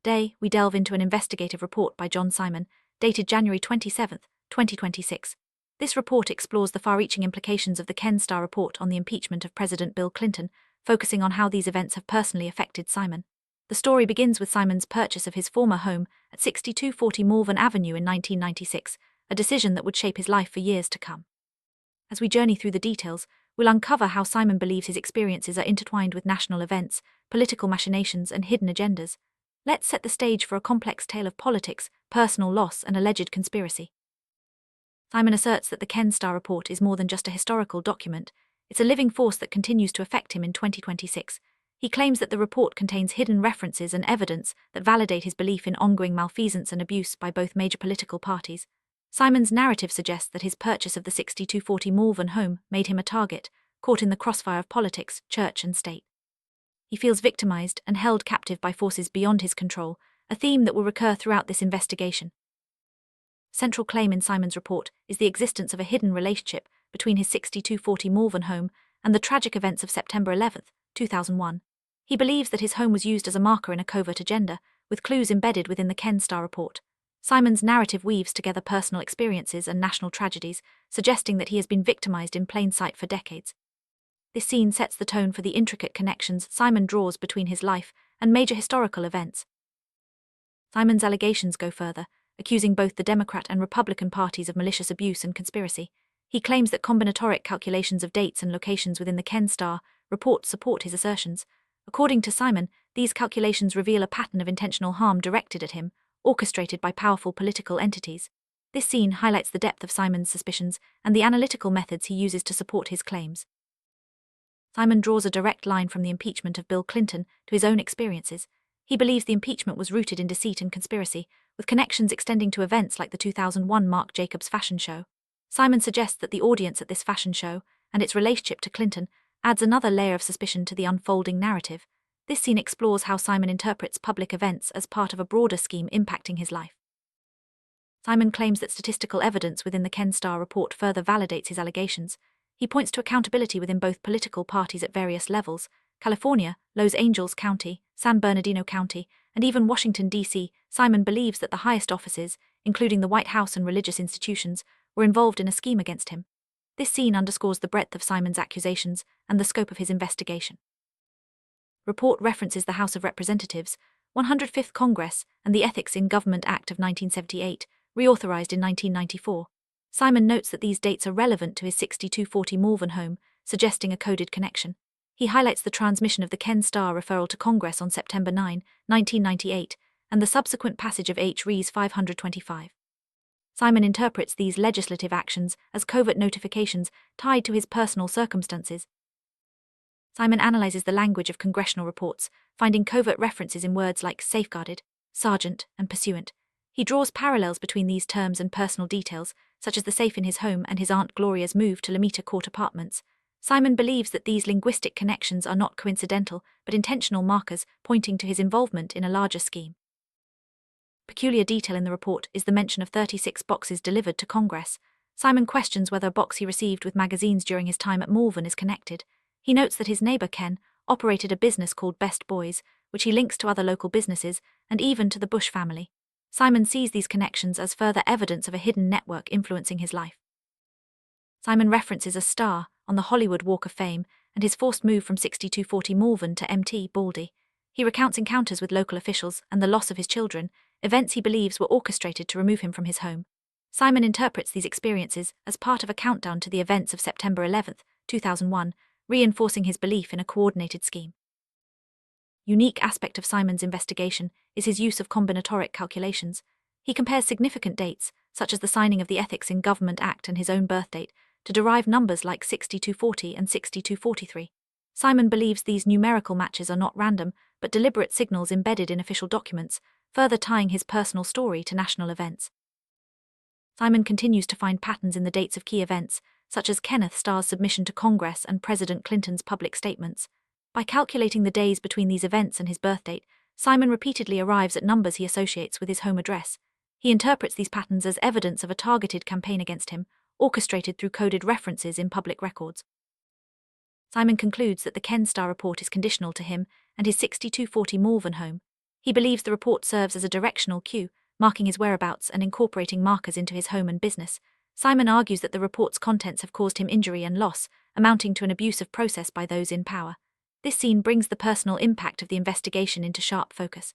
Today, we delve into an investigative report by John Simon, dated January 27, 2026. This report explores the far-reaching implications of the Starr report on the impeachment of President Bill Clinton, focusing on how these events have personally affected Simon. The story begins with Simon's purchase of his former home at 6240 Malvern Avenue in 1996, a decision that would shape his life for years to come. As we journey through the details, we'll uncover how Simon believes his experiences are intertwined with national events, political machinations, and hidden agendas. Let's set the stage for a complex tale of politics, personal loss, and alleged conspiracy. Simon asserts that the Starr report is more than just a historical document, it's a living force that continues to affect him in 2026. He claims that the report contains hidden references and evidence that validate his belief in ongoing malfeasance and abuse by both major political parties. Simon's narrative suggests that his purchase of the 6240 Malvern home made him a target, caught in the crossfire of politics, church, and state. He feels victimized and held captive by forces beyond his control, a theme that will recur throughout this investigation. Central claim in Simon's report is the existence of a hidden relationship between his 6240 Malvern home and the tragic events of September 11, 2001. He believes that his home was used as a marker in a covert agenda, with clues embedded within the Starr report. Simon's narrative weaves together personal experiences and national tragedies, suggesting that he has been victimized in plain sight for decades. This scene sets the tone for the intricate connections Simon draws between his life and major historical events. Simon's allegations go further, accusing both the Democrat and Republican parties of malicious abuse and conspiracy. He claims that combinatoric calculations of dates and locations within the Starr report support his assertions. According to Simon, these calculations reveal a pattern of intentional harm directed at him, orchestrated by powerful political entities. This scene highlights the depth of Simon's suspicions and the analytical methods he uses to support his claims. Simon draws a direct line from the impeachment of Bill Clinton to his own experiences. He believes the impeachment was rooted in deceit and conspiracy, with connections extending to events like the 2001 Marc Jacobs fashion show. Simon suggests that the audience at this fashion show, and its relationship to Clinton, adds another layer of suspicion to the unfolding narrative. This scene explores how Simon interprets public events as part of a broader scheme impacting his life. Simon claims that statistical evidence within the Starr report further validates his allegations. He points to accountability within both political parties at various levels: California, Los Angeles County, San Bernardino County, and even Washington, D.C. Simon believes that the highest offices, including the White House and religious institutions, were involved in a scheme against him. This scene underscores the breadth of Simon's accusations and the scope of his investigation. Report references the House of Representatives, 105th Congress, and the Ethics in Government Act of 1978, reauthorized in 1994. Simon notes that these dates are relevant to his 6240 Malvern home, suggesting a coded connection. He highlights the transmission of the Starr referral to Congress on September 9, 1998, and the subsequent passage of H. 525. Simon interprets these legislative actions as covert notifications tied to his personal circumstances. Simon analyzes the language of congressional reports, finding covert references in words like safeguarded, sergeant, and pursuant. He draws parallels between these terms and personal details, such as the safe in his home and his Aunt Gloria's move to Lemita Court Apartments. Simon believes that these linguistic connections are not coincidental, but intentional markers pointing to his involvement in a larger scheme. Peculiar detail in the report is the mention of 36 boxes delivered to Congress. Simon questions whether a box he received with magazines during his time at Malvern is connected. He notes that his neighbor Ken operated a business called Best Boys, which he links to other local businesses and even to the Bush family. Simon sees these connections as further evidence of a hidden network influencing his life. Simon references a star on the Hollywood Walk of Fame and his forced move from 6240 Malvern to Mt. Baldy. He recounts encounters with local officials and the loss of his children, events he believes were orchestrated to remove him from his home. Simon interprets these experiences as part of a countdown to the events of September 11, 2001, reinforcing his belief in a coordinated scheme. Unique aspect of Simon's investigation is his use of combinatoric calculations. He compares significant dates, such as the signing of the Ethics in Government Act and his own birth date, to derive numbers like 6240 and 6243. Simon believes these numerical matches are not random, but deliberate signals embedded in official documents, further tying his personal story to national events. Simon continues to find patterns in the dates of key events, such as Kenneth Starr's submission to Congress and President Clinton's public statements. By calculating the days between these events and his birth date, Simon repeatedly arrives at numbers he associates with his home address. He interprets these patterns as evidence of a targeted campaign against him, orchestrated through coded references in public records. Simon concludes that the Starr report is conditional to him and his 6240 Malvern home. He believes the report serves as a directional cue, marking his whereabouts and incorporating markers into his home and business. Simon argues that the report's contents have caused him injury and loss, amounting to an abusive process by those in power. This scene brings the personal impact of the investigation into sharp focus.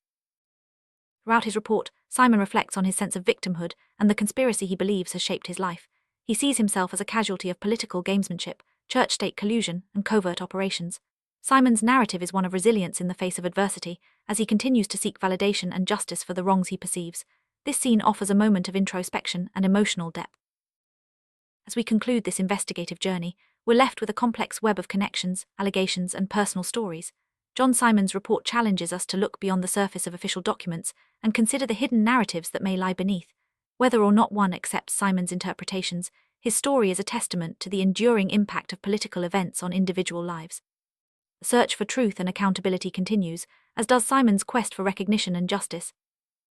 Throughout his report, Simon reflects on his sense of victimhood and the conspiracy he believes has shaped his life. He sees himself as a casualty of political gamesmanship, church-state collusion, and covert operations. Simon's narrative is one of resilience in the face of adversity, as he continues to seek validation and justice for the wrongs he perceives. This scene offers a moment of introspection and emotional depth. As we conclude this investigative journey, we're left with a complex web of connections, allegations, and personal stories. John Simon's report challenges us to look beyond the surface of official documents and consider the hidden narratives that may lie beneath. Whether or not one accepts Simon's interpretations, his story is a testament to the enduring impact of political events on individual lives. The search for truth and accountability continues, as does Simon's quest for recognition and justice.